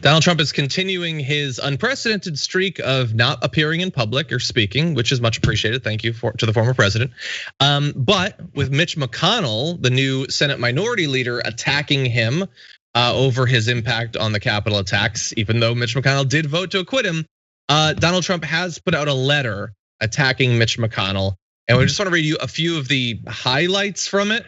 Donald Trump is continuing his unprecedented streak of not appearing in public or speaking, which is much appreciated. Thank you to the former president. But with Mitch McConnell, the new Senate minority leader, attacking him over his impact on the Capitol attacks, even though Mitch McConnell did vote to acquit him, Donald Trump has put out a letter attacking Mitch McConnell. And we just want to read you a few of the highlights from it,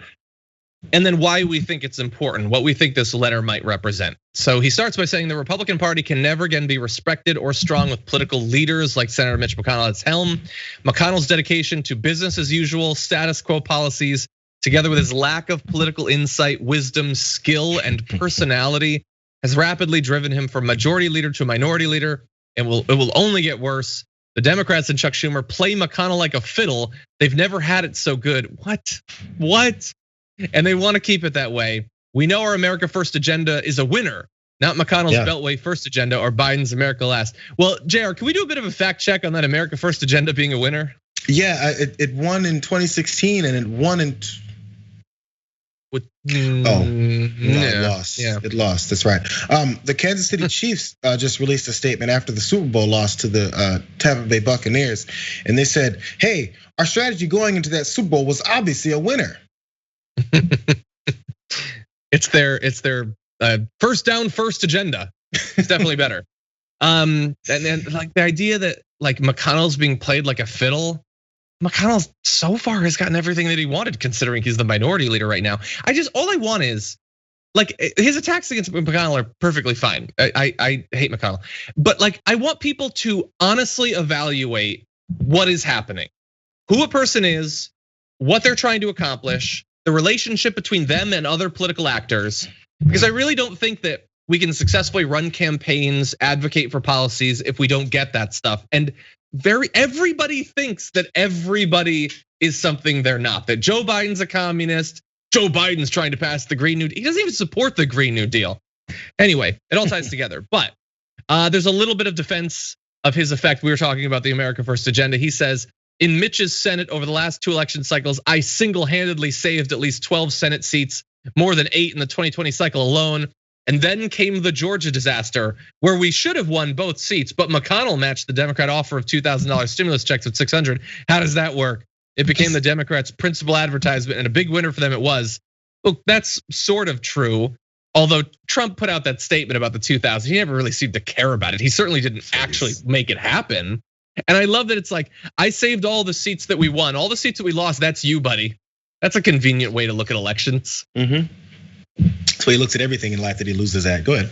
and then why we think it's important, what we think this letter might represent. So he starts by saying the Republican Party can never again be respected or strong with political leaders like Senator Mitch McConnell at its helm. McConnell's dedication to business as usual, status quo policies, together with his lack of political insight, wisdom, skill, and personality, has rapidly driven him from majority leader to minority leader, and it will only get worse. The Democrats and Chuck Schumer play McConnell like a fiddle. They've never had it so good. What? And they want to keep it that way. We know our America First agenda is a winner, not McConnell's Beltway First agenda or Biden's America Last. Well, JR, can we do a bit of a fact check on that America First agenda being a winner? Yeah, it won in 2016 and it won in. It lost. Yeah. It lost. That's right. The Kansas City Chiefs just released a statement after the Super Bowl loss to the Tampa Bay Buccaneers, and they said, "Hey, our strategy going into that Super Bowl was obviously a winner." It's their first down first agenda. It's definitely better. And then like the idea that like McConnell's being played like a fiddle. McConnell so far has gotten everything that he wanted, considering he's the minority leader right now. All I want is like his attacks against McConnell are perfectly fine. I hate McConnell, but like I want people to honestly evaluate what is happening, who a person is, what they're trying to accomplish, the relationship between them and other political actors, because I really don't think that we can successfully run campaigns, advocate for policies if we don't get that stuff. And everybody thinks that everybody is something they're not, that Joe Biden's a communist, Joe Biden's trying to pass the Green New Deal. He doesn't even support the Green New Deal. Anyway, it all ties together. But there's a little bit of defense of his effect. We were talking about the America First agenda. He says, in Mitch's Senate over the last 2 election cycles, I single-handedly saved at least 12 Senate seats, more than 8 in the 2020 cycle alone. And then came the Georgia disaster, where we should have won both seats, but McConnell matched the Democrat offer of $2,000 stimulus checks with $600. How does that work? It became the Democrats' principal advertisement, and a big winner for them it was. Look, that's sort of true. Although Trump put out that statement about the 2,000, he never really seemed to care about it. He certainly didn't actually make it happen. And I love that it's like, I saved all the seats that we won, all the seats that we lost, that's you, buddy. That's a convenient way to look at elections. So he looks at everything in life that he loses at. Go ahead.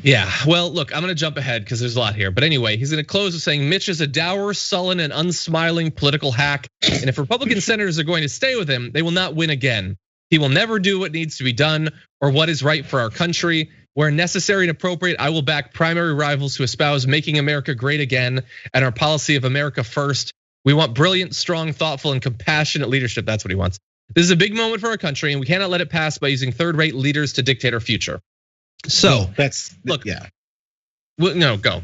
Yeah, well, look, I'm gonna jump ahead because there's a lot here. But anyway, he's gonna close with saying Mitch is a dour, sullen, and unsmiling political hack. And if Republican senators are going to stay with him, they will not win again. He will never do what needs to be done or what is right for our country. Where necessary and appropriate, I will back primary rivals who espouse making America great again and our policy of America first. We want brilliant, strong, thoughtful, and compassionate leadership. That's what he wants. This is a big moment for our country, and we cannot let it pass by using third-rate leaders to dictate our future. So look, yeah. Well, no, go.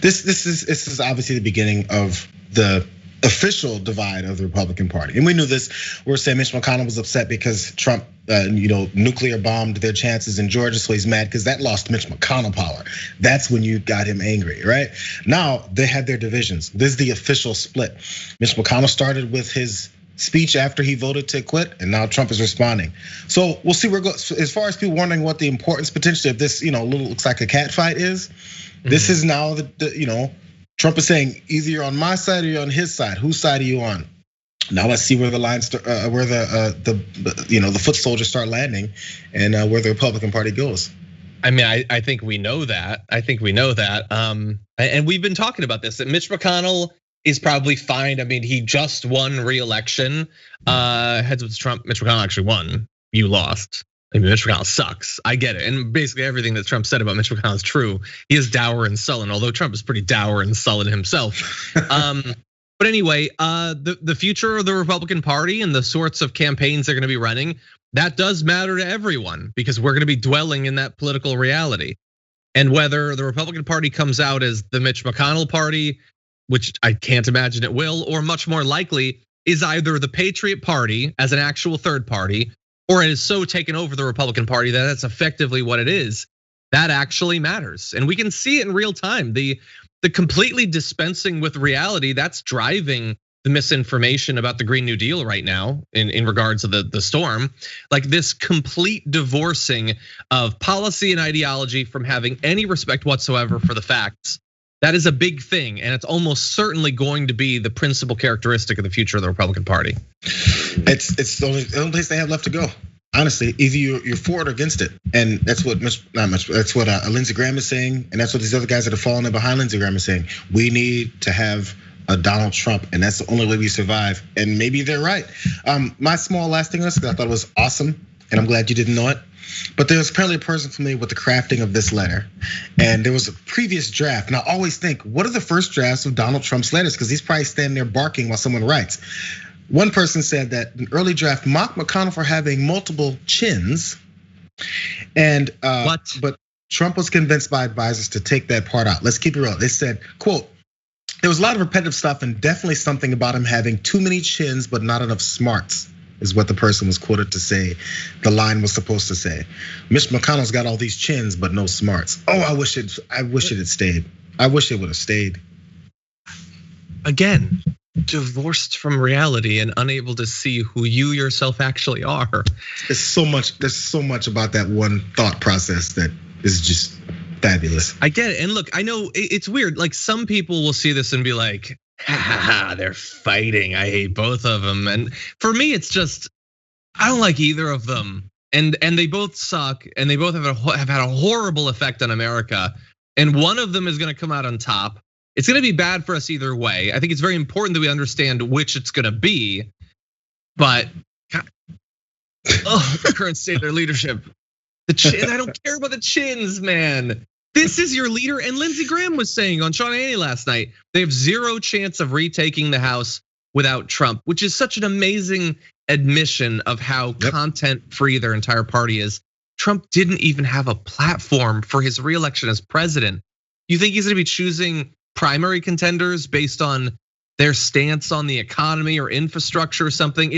This is obviously the beginning of the official divide of the Republican Party, and we knew this. We're saying Mitch McConnell was upset because Trump, nuclear bombed their chances in Georgia, so he's mad because that lost Mitch McConnell power. That's when you got him angry, right? Now they had their divisions. This is the official split. Mitch McConnell started with his speech after he voted to quit, and now Trump is responding. So we'll see where it goes. As far as people wondering what the importance potentially of this, little looks like a cat fight is, this is now the Trump is saying either you're on my side or you're on his side. Whose side are you on? Now let's see where the lines, where the foot soldiers start landing, and where the Republican Party goes. I mean, I think we know that. And we've been talking about this. That Mitch McConnell is probably fine. I mean, he just won re-election. Heads with Trump, Mitch McConnell actually won. You lost. I mean, Mitch McConnell sucks. I get it. And basically everything that Trump said about Mitch McConnell is true. He is dour and sullen, although Trump is pretty dour and sullen himself. But anyway, the future of the Republican Party and the sorts of campaigns they're gonna be running, that does matter to everyone because we're gonna be dwelling in that political reality. And whether the Republican Party comes out as the Mitch McConnell party, which I can't imagine it will, or much more likely is either the Patriot Party as an actual third party, or it is so taken over the Republican Party that that's effectively what it is. That actually matters. And we can see it in real time. The completely dispensing with reality, that's driving the misinformation about the Green New Deal right now in regards to the storm. Like this complete divorcing of policy and ideology from having any respect whatsoever for the facts. That is a big thing, and it's almost certainly going to be the principal characteristic of the future of the Republican Party. It's the only place they have left to go. Honestly, either you're for it or against it, and that's what that's what Lindsey Graham is saying, and that's what these other guys that are falling in behind Lindsey Graham is saying. We need to have a Donald Trump, and that's the only way we survive. And maybe they're right. My small last thing on this, because I thought it was awesome, and I'm glad you didn't know it. But there was apparently a person familiar with the crafting of this letter, and there was a previous draft. And I always think, what are the first drafts of Donald Trump's letters? Because he's probably standing there barking while someone writes. One person said that an early draft mocked McConnell for having multiple chins, and but Trump was convinced by advisors to take that part out. Let's keep it real. They said, quote, there was a lot of repetitive stuff and definitely something about him having too many chins but not enough smarts, is what the person was quoted to say. The line was supposed to say. Mitch McConnell's got all these chins but no smarts. Oh, I wish it had stayed. I wish it would have stayed. Again, divorced from reality and unable to see who you yourself actually are. There's so much about that one thought process that is just fabulous. I get it. And look, I know it's weird. Like some people will see this and be like, ha, they're fighting. I hate both of them. And for me, it's just, I don't like either of them. And they both suck, and they both have had a horrible effect on America. And one of them is gonna come out on top. It's gonna be bad for us either way. I think it's very important that we understand which it's gonna be. But the current state of their leadership. I don't care about the chins, man. This is your leader, and Lindsey Graham was saying on Sean Hannity last night, they have zero chance of retaking the House without Trump, which is such an amazing admission of how content-free their entire party is. Trump didn't even have a platform for his reelection as president. You think he's gonna be choosing primary contenders based on their stance on the economy or infrastructure or something?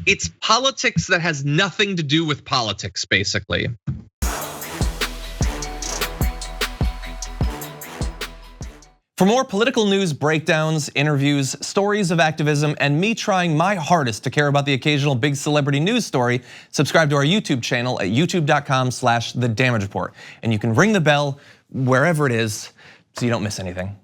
It's politics that has nothing to do with politics, basically. For more political news breakdowns, interviews, stories of activism, and me trying my hardest to care about the occasional big celebrity news story, subscribe to our YouTube channel at youtube.com/The Damage Report. And you can ring the bell wherever it is so you don't miss anything.